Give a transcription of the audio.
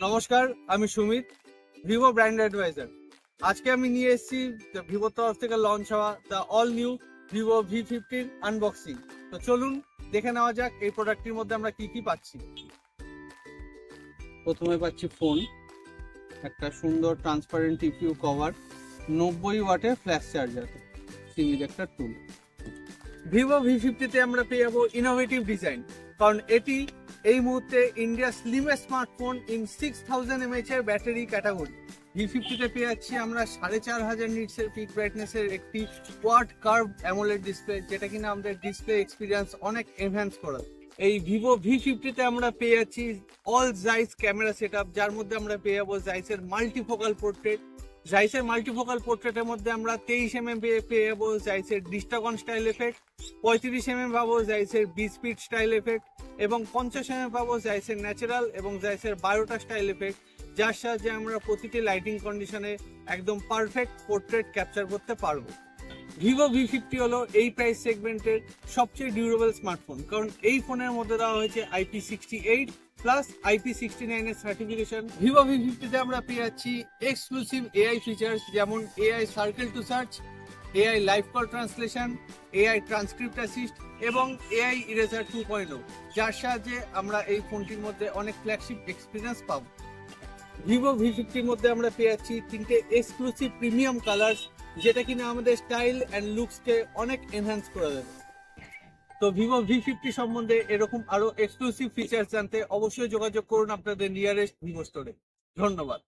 নমস্কার, আমি Sumit, Vivo brand adviser. আজকে আমি নিয়ে এসেছি ভিভোর তরফ থেকে লঞ্চ হওয়া the all new Vivo V50 unboxing. তো চলুন দেখে নেওয়া যাক এই প্রোডাক্টটির মধ্যে আমরা কি কি পাচ্ছি। প্রথমে পাচ্ছি ফোন, একটা সুন্দর ট্রান্সপারেন্ট টিপিউ কভার, 90 ওয়াটের ফ্ল্যাশ চার্জার, সিঙ্গেল একটা টুল। ভিভো V50 আমরা পেয়ে যাবো ইনোভেটিভ ডিজাইন, কারণ এটি এই মুহূর্তে India slimmest smartphone in 6000 mAh এর ব্যাটারি ক্যাটাগরি। V50 পেয়ে যাচ্ছি আমরা 4500 নিটসের পিক ব্রাইটনেসের একটি কোয়াড কার্ভ অ্যামোলেড ডিসপ্লে, যেটা কিনা আমাদের ডিসপ্লে এক্সপিরিয়েন্স অনেক এনহ্যান্স করে। এই ভিভো V50 আমরা পেয়ে যাচ্ছি অল জাইস ক্যামেরা সেটআপ, যার মধ্যে আমরা পেয়ে যাবো জাইসের মাল্টিফোকাল পোর্ট্রেট। জাইসের মাল্টিফোকাল পোর্ট্রেটের মধ্যে আমরা 23mm পেয়ে যাবো জাইসের ডিস্টাগন স্টাইল এফেক্ট, 35mm পাবো জাইসের বিস্পিড স্টাইল এফেক্ট এবং 50mm পাবো জাইসের ন্যাচারাল এবং জাইসের বায়োটা স্টাইল এফেক্ট, যার সাহায্যে আমরা প্রতিটি লাইটিং কন্ডিশনে একদম পারফেক্ট পোর্ট্রেট ক্যাপচার করতে পারবো। ভিভো V50 হলো এই প্রাইস সেগমেন্টের সবচেয়ে ডিউরেবল স্মার্টফোন, কারণ এই ফোনের মধ্যে দেওয়া হয়েছে IP68 প্লাস IP69 এর সার্টিফিকেশন। ভিভো V50 আমরা পেয়ে যাচ্ছি এক্সক্লুসিভ AI ফিচার্স, যেমন AI circle to search, AI live call translation, AI transcript assist এবং AI ইরেজার 2.0, যার সাহায্যে আমরা এই ফোনটির মধ্যে অনেক ফ্ল্যাগশিপ এক্সপিরিয়েন্স পাবো। ভিভো V50 মধ্যে আমরা পেয়ে যাচ্ছি 3টে এক্সক্লুসিভ প্রিমিয়াম কালার্স, যেটা কিনা আমাদের স্টাইল অ্যান্ড লুকসকে অনেক এনহ্যান্স করে দেবে। তো ভিভো V50 সম্বন্ধে এরকম আরো এক্সক্লুসিভ ফিচার্স জানতে অবশ্যই যোগাযোগ করুন আপনাদের নিয়ারেস্ট ভিভো স্টোরে। ধন্যবাদ।